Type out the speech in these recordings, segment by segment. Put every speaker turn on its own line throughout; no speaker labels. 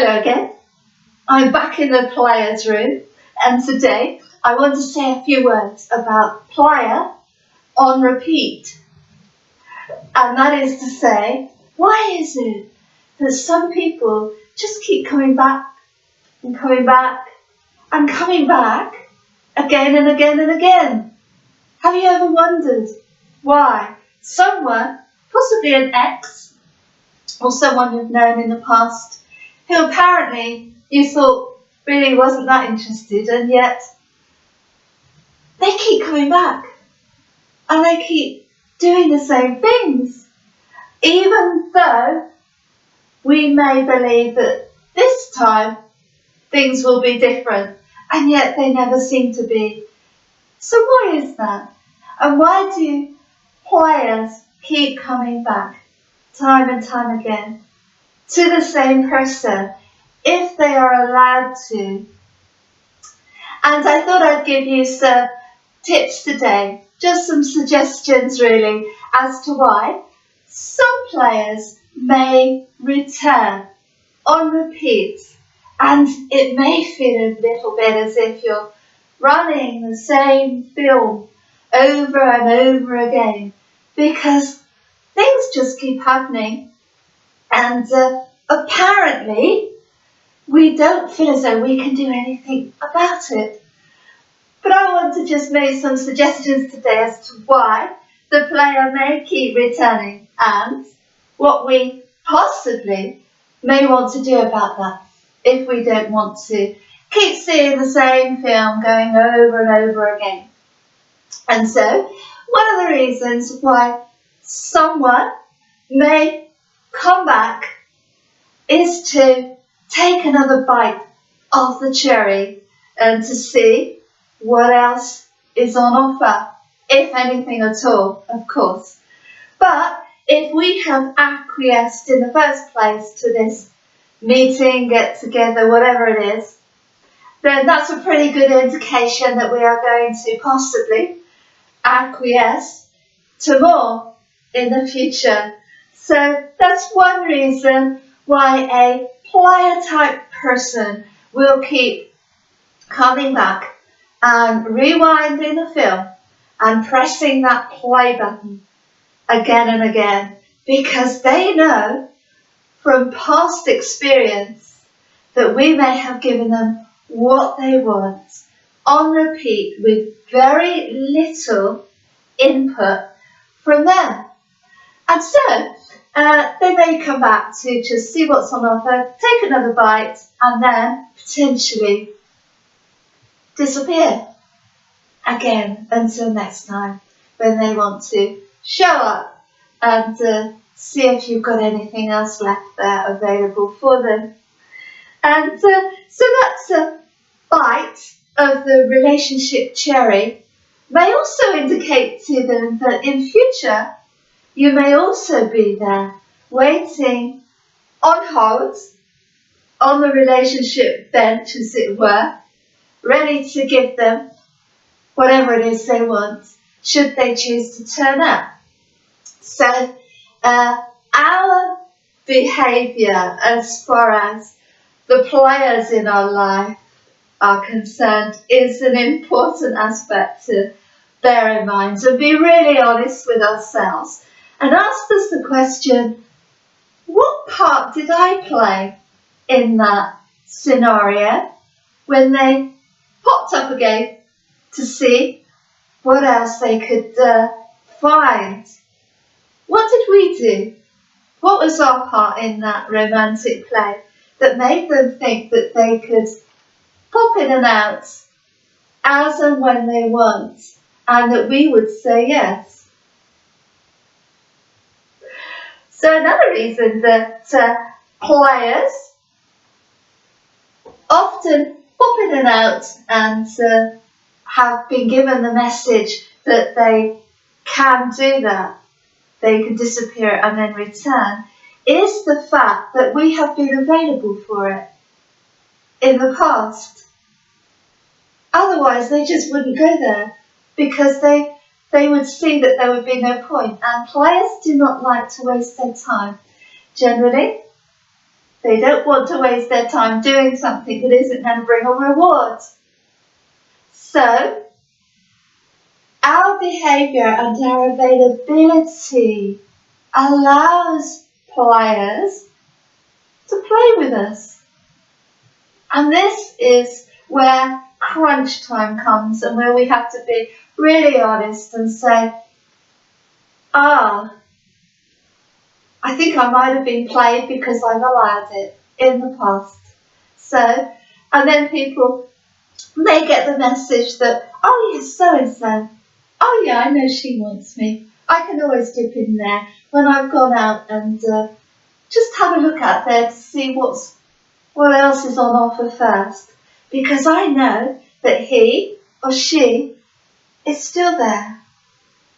Hello again. I'm back in the Playas room, and today I want to say a few words about Playa On Repeat. And that is to say, why is it that some people just keep coming back and coming back and coming back again and again and again? Have you ever wondered why someone, possibly an ex or someone you've known in the past, who apparently you thought really wasn't that interested, and yet they keep coming back and they keep doing the same things, even though we may believe that this time things will be different, and yet they never seem to be. So why is that? And why do players keep coming back time and time again to the same person if they are allowed to? And I thought I'd give you some tips today, just some suggestions really, as to why some players may return on repeat, and it may feel a little bit as if you're running the same film over and over again, because things just keep happening, and apparently we don't feel as though we can do anything about it. But I want to just make some suggestions today as to why the player may keep returning and what we possibly may want to do about that if we don't want to keep seeing the same film going over and over again. And so, one of the reasons why someone may come back is to take another bite of the cherry and to see what else is on offer, if anything at all, of course. But if we have acquiesced in the first place to this meeting, get together, whatever it is, then that's a pretty good indication that we are going to possibly acquiesce to more in the future. So that's one reason why a player type person will keep coming back and rewinding the film and pressing that play button again and again, because they know from past experience that we may have given them what they want on repeat with very little input from them. And so they may come back to just see what's on offer, take another bite, and then potentially disappear again until next time when they want to show up and see if you've got anything else left there available for them. And so that's a bite of the relationship cherry may also indicate to them that in future you may also be there waiting on hold on the relationship bench, as it were, ready to give them whatever it is they want, should they choose to turn up. So our behaviour as far as the players in our life are concerned is an important aspect to bear in mind, and be really honest with ourselves and ask us the question, what part did I play in that scenario when they popped up again to see what else they could find? What did we do? What was our part in that romantic play that made them think that they could pop in and out as and when they want, and that we would say yes? So another reason that players often pop in and out and have been given the message that they can do that, they can disappear and then return, is the fact that we have been available for it in the past. Otherwise they just wouldn't go there, because they would see that there would be no point, and players do not like to waste their time. Generally, They don't want to waste their time doing something that isn't going to bring a reward. So, our behaviour and our availability allows players to play with us. And this is where crunch time comes, and where we have to be really honest and say, I think I might have been played because I've allowed it in the past. So, and then people may get the message that, oh yes, so-and-so, oh yeah, I know she wants me. I can always dip in there when I've gone out and just have a look out there to see what else is on offer first. Because I know that he or she is still there,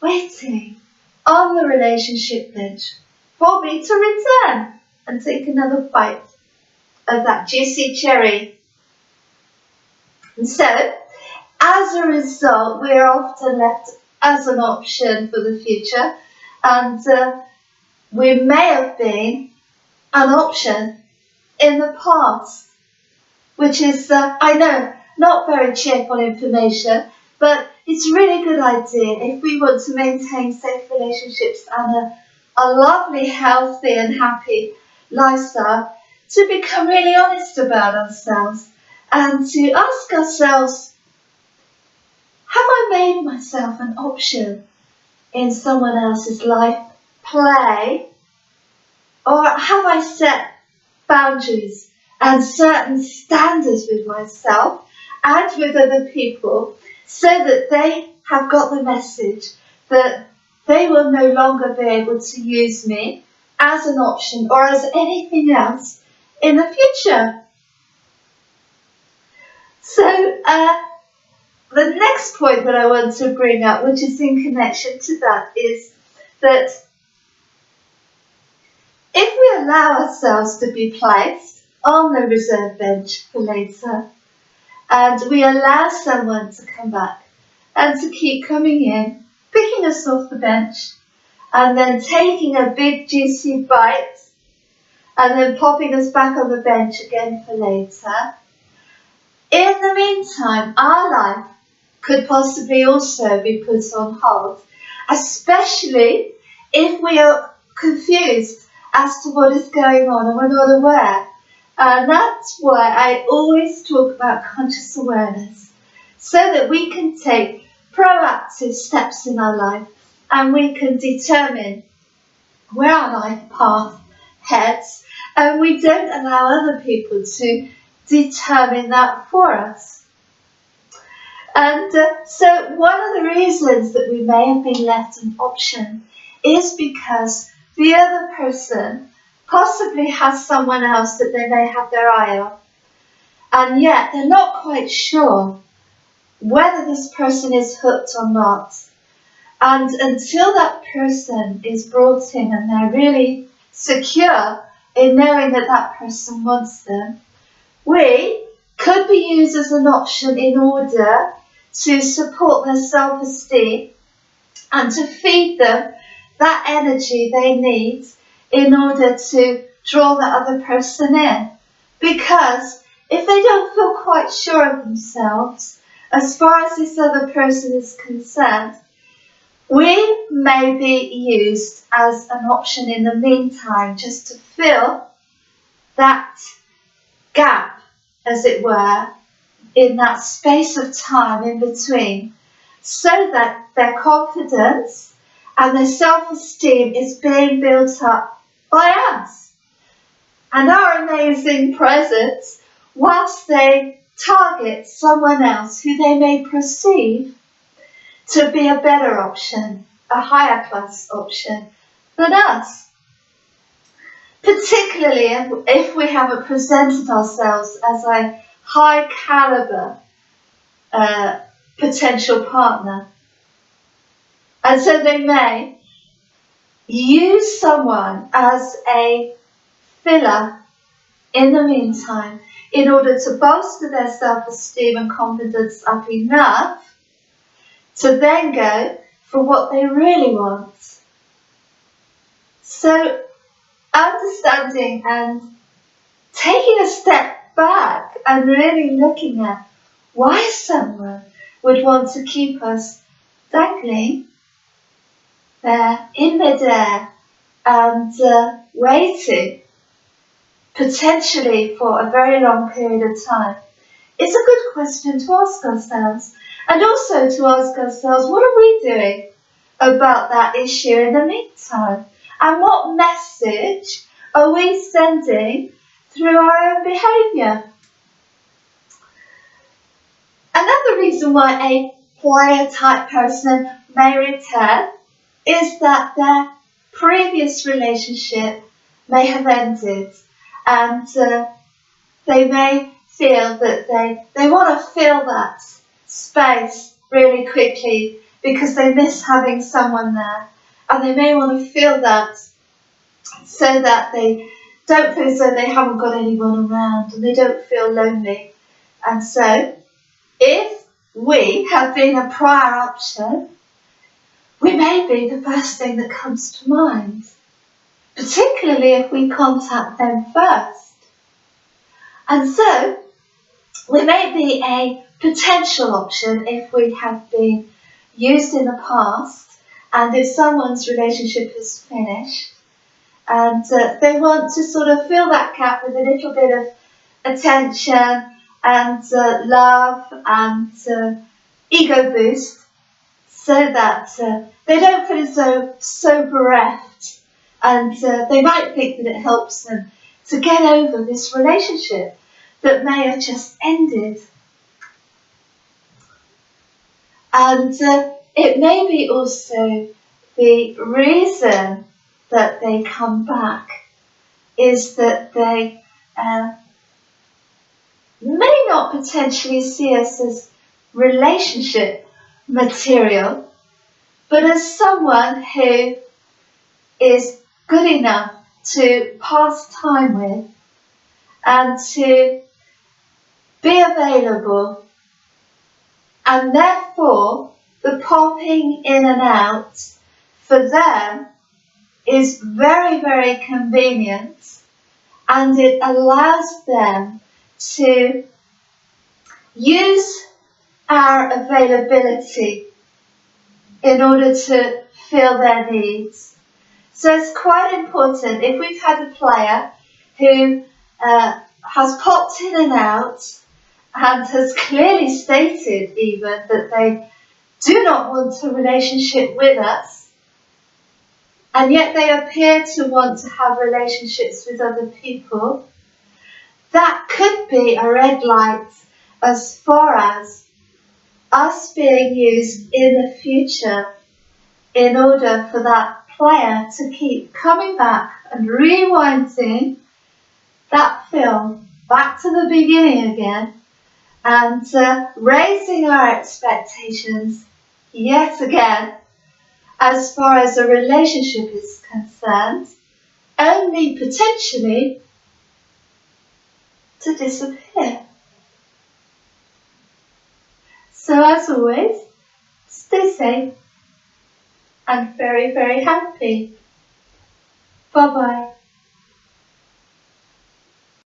waiting on the relationship bench for me to return and take another bite of that juicy cherry. And so, as a result, we are often left as an option for the future, and we may have been an option in the past, which is, I know, not very cheerful information, but it's a really good idea if we want to maintain safe relationships and a lovely, healthy and happy lifestyle, to become really honest about ourselves and to ask ourselves, have I made myself an option in someone else's life play, or have I set boundaries and certain standards with myself and with other people so that they have got the message that they will no longer be able to use me as an option or as anything else in the future? So, the next point that I want to bring up, which is in connection to that, is that if we allow ourselves to be placed on the reserve bench for later, and we allow someone to come back and to keep coming in, picking us off the bench, and then taking a big juicy bite, and then popping us back on the bench again for later, in the meantime, our life could possibly also be put on hold, especially if we are confused as to what is going on and we're not aware. And that's why I always talk about conscious awareness, so that we can take proactive steps in our life and we can determine where our life path heads, and we don't allow other people to determine that for us. And so one of the reasons that we may have been left an option is because the other person possibly has someone else that they may have their eye on, and yet they're not quite sure whether this person is hooked or not. And until that person is brought in and they're really secure in knowing that that person wants them, we could be used as an option in order to support their self-esteem and to feed them that energy they need in order to draw the other person in. Because if they don't feel quite sure of themselves, as far as this other person is concerned, we may be used as an option in the meantime, just to fill that gap, as it were, in that space of time in between, so that their confidence and their self-esteem is being built up by us and our amazing presence, whilst they target someone else who they may perceive to be a better option, a higher class option than us. Particularly if we haven't presented ourselves as a high caliber potential partner. And so they may use someone as a filler in the meantime in order to bolster their self-esteem and confidence up enough to then go for what they really want. So understanding and taking a step back and really looking at why someone would want to keep us dangling there in midair and waiting potentially for a very long period of time. It's a good question to ask ourselves, and also to ask ourselves, what are we doing about that issue in the meantime? And what message are we sending through our own behaviour? Another reason why a Playa type person may return is that their previous relationship may have ended, and they may feel that they want to fill that space really quickly because they miss having someone there, and they may want to fill that so that they don't feel as though they haven't got anyone around and they don't feel lonely. And so if we have been a prior option, we may be the first thing that comes to mind, particularly if we contact them first. And so we may be a potential option if we have been used in the past, and if someone's relationship is finished and they want to sort of fill that gap with a little bit of attention and love and ego boost, so that they don't feel as though so bereft, and they might think that it helps them to get over this relationship that may have just ended. And it may be also the reason that they come back is that they may not potentially see us as relationship material, but as someone who is good enough to pass time with and to be available, and therefore the popping in and out for them is very, very convenient, and it allows them to use our availability in order to fill their needs. So it's quite important, if we've had a player who has popped in and out and has clearly stated even that they do not want a relationship with us, and yet they appear to want to have relationships with other people, that could be a red light as far as us being used in the future in order for that player to keep coming back and rewinding that film back to the beginning again, and raising our expectations yet again as far as a relationship is concerned, only potentially to disappear. So as always, stay safe and very, very happy. Bye-bye.